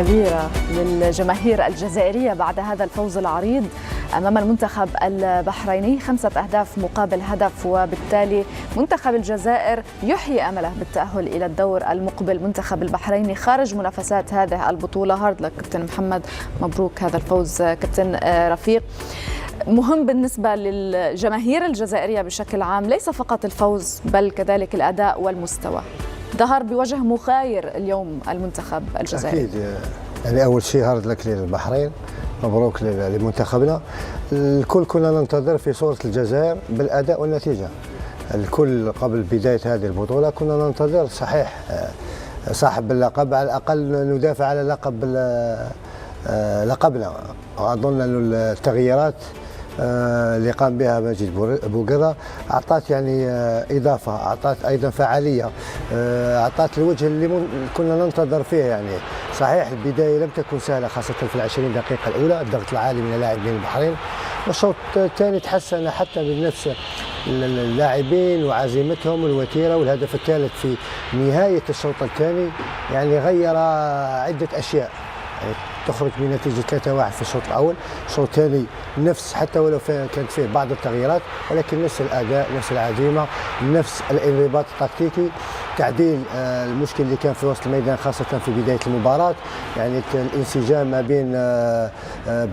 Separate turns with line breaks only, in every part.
كبيرة للجماهير الجزائرية بعد هذا الفوز العريض أمام المنتخب البحريني 5 أهداف مقابل هدف، وبالتالي منتخب الجزائر يحيي أمله بالتأهل إلى الدور المقبل. منتخب البحريني خارج منافسات هذه البطولة. هارد لك كابتن محمد، مبروك هذا الفوز كابتن رفيق. مهم بالنسبة للجماهير الجزائرية بشكل عام ليس فقط الفوز بل كذلك الأداء والمستوى. ظهر بوجه مخاير اليوم المنتخب الجزائري.
أكيد، يعني أول شيء هارد لك للبحرين، مبروك لمنتخبنا. الكل كنا ننتظر في صورة الجزائر بالأداء والنتيجة. الكل قبل بداية هذه البطولة كنا ننتظر صحيح صاحب اللقب، على الأقل ندافع على لقبنا. وأظن أن التغييرات اللي قام بها ماجد بوقرة أعطت يعني إضافة، أعطت أيضا فعالية، أعطت الوجه اللي كنا ننتظر فيه. يعني صحيح البداية لم تكن سهلة خاصة في 20 دقيقة الأولى، الضغط العالي من لاعبين البحرين، والشوط الثاني تحسن حتى من نفس اللاعبين وعزيمتهم الوتيرة. والهدف الثالث في نهاية الشوط الثاني يعني غير عدة أشياء، يعني تخرج بنتيجة 3-1 في الشوط الأول. الشوط الثاني نفس، حتى ولو كانت فيه بعض التغييرات، ولكن نفس الأداء، نفس العزيمة، نفس الانضباط التكتيكي، تعديل المشكل اللي كان في وسط الميدان خاصة في بداية المباراة. يعني الانسجام ما بين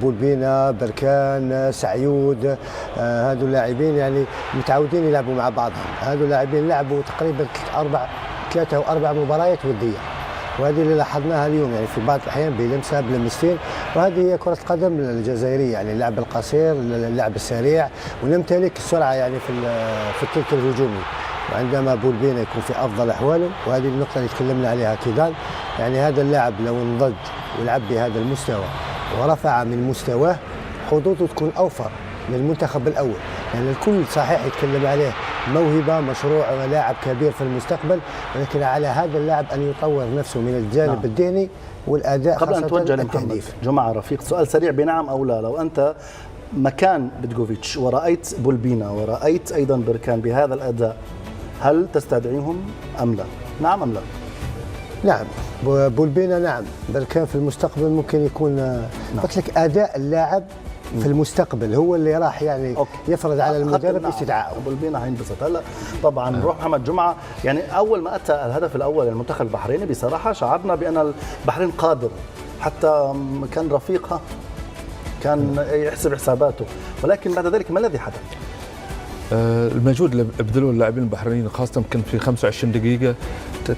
بولبينا، بركان، سعيود، هذو اللاعبين يعني متعودين يلعبوا مع بعضهم. هذو اللاعبين لعبوا تقريبا 3 أو 4 مباريات ودية، وهذه اللي لاحظناها اليوم يعني في بعض الأحيان بلمسة بلمستين. وهذه هي كرة القدم الجزائرية، يعني اللعب القصير، اللعب السريع، ونمتلك السرعة يعني في الثلث الهجومي. وعندما بولبينا يكون في أفضل أحواله، وهذه النقطة اللي تكلمنا عليها كيدان، يعني هذا اللاعب لو انضج ويلعب بهذا المستوى ورفع من مستواه، حظوظه تكون أوفر من المنتخب الأول. يعني الكل صحيح يتكلم عليه موهبة، مشروع، لاعب كبير في المستقبل، ولكن على هذا اللاعب أن يطور نفسه من الجانب الذهني والأداء.
قبل أن توجه لمحمد جمعة رفيق، سؤال سريع بنعم أو لا. لو أنت مكان بيتغوفيتش ورأيت بولبينا ورأيت أيضا بركان بهذا الأداء، هل تستدعيهم أم لا؟ نعم أم لا؟
نعم، بولبينا نعم، بركان في المستقبل ممكن يكون قلت لك أداء اللاعب في المستقبل هو اللي راح يعني يفرض على المدرب استدعائه.
بولبينا هينبسط. هلا طبعا نروح محمد جمعة. يعني اول ما اتى الهدف الاول للمنتخب البحريني بصراحه شعرنا بان البحرين قادر، حتى كان رفيقها كان يحسب حساباته، ولكن بعد ذلك ما الذي حدث؟
المجهود اللي بذلوه اللاعبين البحرينيين خاصه كان في 25 دقيقه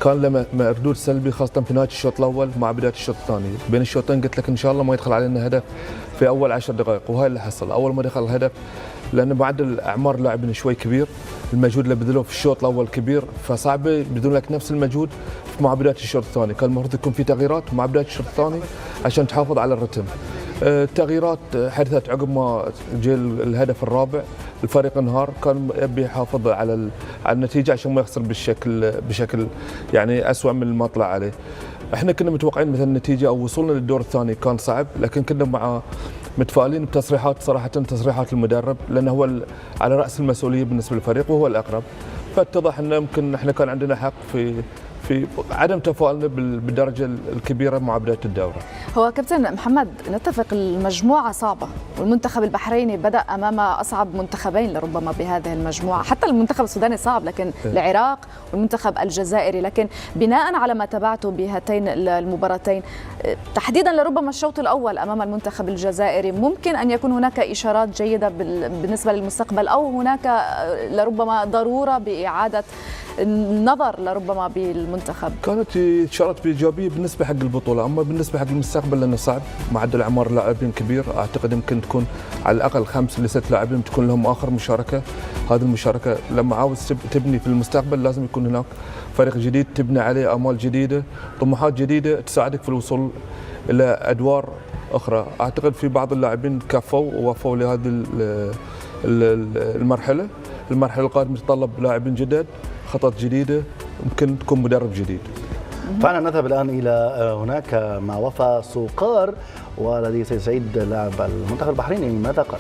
كان له مردود سلبي، خاصه في نهايه الشوط الاول مع بدايه الشوط الثاني. بين الشوطين قلت لك ان شاء الله ما يدخل علينا هدف في اول 10 دقائق، وهاي اللي حصل. اول ما دخل الهدف، لان معدل اعمار اللاعبين شوي كبير، المجهود اللي بذلوه في الشوط الاول كبير، فصعب يبذلون لك نفس المجهود مع بدايه الشوط الثاني. كان المفروض يكون في تغييرات مع بدايه الشوط الثاني عشان تحافظ على الرتم. التغييرات حدثت عقب ما جاء الهدف الرابع، الفريق انهار، كان يبي يحافظ على النتيجه عشان ما يخسر بشكل يعني اسوء من ما طلع عليه. احنا كنا متوقعين مثلا النتيجه او وصولنا للدور الثاني كان صعب، لكن كنا متفائلين بتصريحات، صراحه تصريحات المدرب، لانه هو على راس المسؤوليه بالنسبه للفريق وهو الاقرب. فاتضح ان يمكن احنا كان عندنا حق في عدم تفاؤلنا بالدرجه الكبيره مع بدايه الدوره.
هو كابتن محمد نتفق المجموعه صعبه، والمنتخب البحريني بدا امام اصعب منتخبين لربما بهذه المجموعه، حتى المنتخب السوداني صعب، لكن العراق والمنتخب الجزائري. لكن بناء على ما تابعته بهاتين المباراتين تحديدا لربما الشوط الاول امام المنتخب الجزائري، ممكن ان يكون هناك اشارات جيده بالنسبه للمستقبل، او هناك لربما ضروره باعاده النظر لربما بالمنتخب.
كانت اشارات ايجابيه بالنسبه حق البطوله، اما بالنسبه حق المستقبل لانه صعب، معدل اعمار اللاعبين كبير، اعتقد يمكن تكون على الاقل 5 ل 6 لاعبين تكون لهم اخر مشاركه. هذه المشاركه لما عاوز تبني في المستقبل لازم يكون هناك فريق جديد تبني عليه امال جديده، طموحات جديده تساعدك في الوصول الى ادوار اخرى. اعتقد في بعض اللاعبين كفوا ووفوا لهذه المرحله القادمه تتطلب لاعبين جدد، خطط جديده، ممكن تكون مدرب جديد.
فعلا نذهب الان الى هناك مع وفاء سوقار، والذي سيسعيد لاعب المنتخب البحريني. ماذا قال؟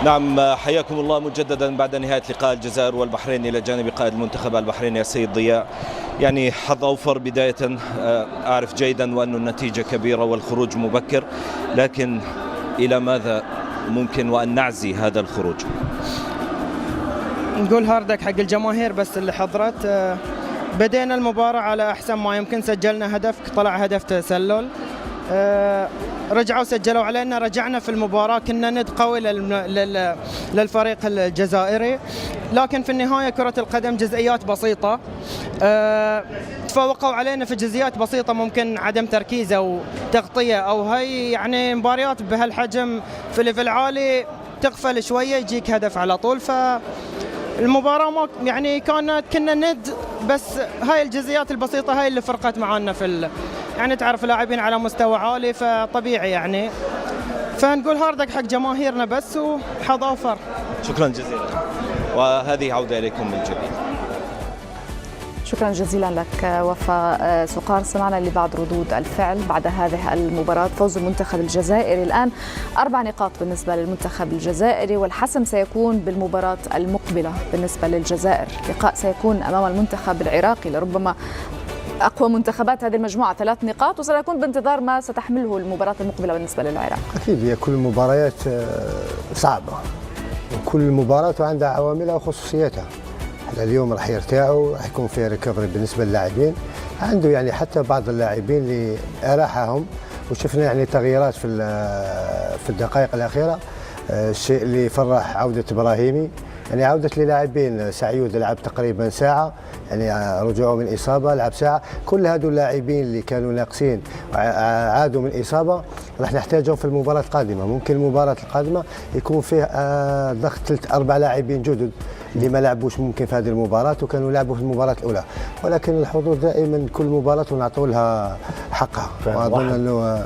نعم، حياكم الله مجددا بعد نهاية لقاء الجزائر والبحرين إلى جانب قائد المنتخب البحريني السيد ضياء. يعني حظ أوفر بداية. أعرف جيدا وأن النتيجة كبيرة والخروج مبكر، لكن إلى ماذا ممكن وأن نعزي هذا الخروج؟
نقول هاردك حق الجماهير بس اللي حضرت. بدينا المباراة على أحسن ما يمكن، سجلنا هدف، طلع هدف تسلل، رجعوا سجلوا علينا، رجعنا في المباراة كنا ند قوي للفريق الجزائري، لكن في النهاية كرة القدم جزئيات بسيطة، تفوقوا علينا في جزئيات بسيطة، ممكن عدم تركيز أو تغطية أو هاي، يعني مباريات بهالحجم في ليفل عالي تغفل شوية يجيك هدف على طول. فالمباراة ما يعني كنا ند، بس هاي الجزئيات البسيطة هاي اللي فرقت معنا يعني تعرف لاعبين على مستوى عالي فطبيعي يعني. فنقول هاردك حق جماهيرنا بس وحظ أوفر.
شكرا جزيلا، وهذه عودة إليكم من جديد.
شكرا جزيلا لك وفاء سقار. سمعنا اللي بعد ردود الفعل بعد هذه المباراة، فوز المنتخب الجزائري الآن 4 نقاط بالنسبة للمنتخب الجزائري، والحسم سيكون بالمباراة المقبلة بالنسبة للجزائر. لقاء سيكون أمام المنتخب العراقي لربما أقوى منتخبات هذه المجموعة، 3 نقاط، وسنكون بانتظار ما ستحمله المباراة المقبلة بالنسبة للعراق.
أكيد هي كل المباريات صعبة، وكل مباراة عندها عواملها وخصوصياتها. اليوم راح يرتاحوا، راح يكون في ريكفري بالنسبة للاعبين، عنده يعني حتى بعض اللاعبين اللي أراحهم، وشفنا يعني تغييرات في الدقائق الأخيرة. الشيء اللي فرح عودة إبراهيمي، يعني عودة للاعبين. سعيود لعب تقريبا ساعة، يعني رجوعه من إصابة لعب ساعة. كل هذول اللاعبين اللي كانوا ناقصين عادوا من إصابة، راح نحتاجهم في المباراة القادمة. ممكن المباراة القادمة يكون فيه ضغط 3-4 لاعبين جدد اللي ما لعبوش ممكن في هذه المباراة وكانوا لعبوا في المباراة الأولى، ولكن الحضور دائما كل مباراة ونعطوا لها حقها. وأظن أنه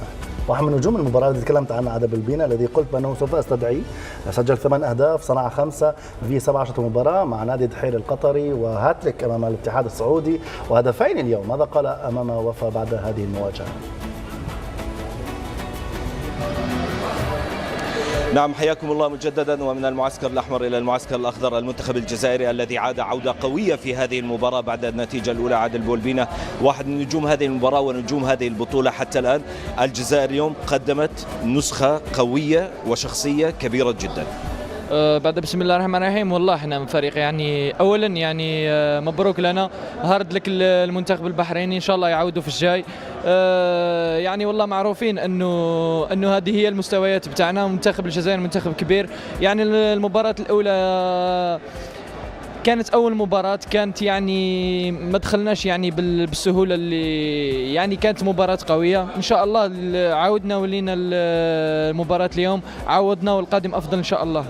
واحد من نجوم المباراة التي تكلمت عنها عادل بالبينا، الذي قلت بأنه سوف أستدعيه، سجل 8 أهداف، صنع 5 في 17 مباراة مع نادي دحيل القطري، وهاتريك أمام الاتحاد السعودي، وهدفين اليوم. ماذا قال أمام وفا بعد هذه المواجهة؟
نعم، حياكم الله مجددا. ومن المعسكر الأحمر إلى المعسكر الأخضر، المنتخب الجزائري الذي عاد عودة قوية في هذه المباراة بعد النتيجة الأولى. عادل بولبينا واحد من نجوم هذه المباراة ونجوم هذه البطولة حتى الآن. الجزائر اليوم قدمت نسخة قوية وشخصية كبيرة جدا.
بعد بسم الله الرحمن الرحيم، والله احنا من فريق يعني اولا يعني مبروك لنا، هارد لك المنتخب البحريني، ان شاء الله يعودوا في الجاي. يعني والله معروفين انه هذه هي المستويات بتاعنا. منتخب الجزائر منتخب كبير، يعني المباراة الاولى كانت أول مباراة، كانت يعني ما دخلناش يعني بالسهولة اللي يعني كانت مباراة قوية. إن شاء الله عودنا ولينا المباراة اليوم، عودنا والقادم أفضل إن شاء الله.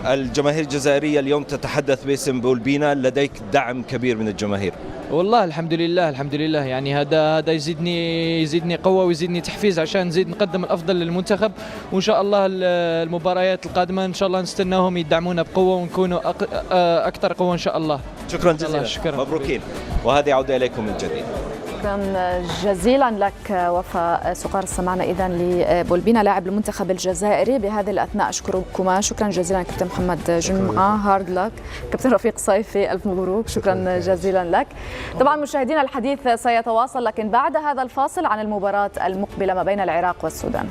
الجماهير الجزائرية اليوم تتحدث باسم بولبينا، لديك دعم كبير من الجماهير.
والله الحمد لله الحمد لله، يعني هذا يزيدني قوة ويزيدني تحفيز عشان نزيد نقدم الأفضل للمنتخب. وإن شاء الله المباريات القادمة إن شاء الله نستناهم يدعمونا بقوة ونكونوا أكثر قوة إن شاء الله.
شكرا جزيلا،
شكرا.
مبروكين، وهذه عودة إليكم من جديد.
شكرا جزيلا لك وفاء سقار. سمعنا إذن لبولبينا لاعب المنتخب الجزائري. بهذه الأثناء أشكركما شكرا جزيلا كابتن محمد جمعة، هارد لك. كابتن رفيق صيفي، ألف مبروك، شكرا جزيلا لك. طبعا مشاهدينا الحديث سيتواصل، لكن بعد هذا الفاصل عن المباراة المقبلة ما بين العراق والسودان.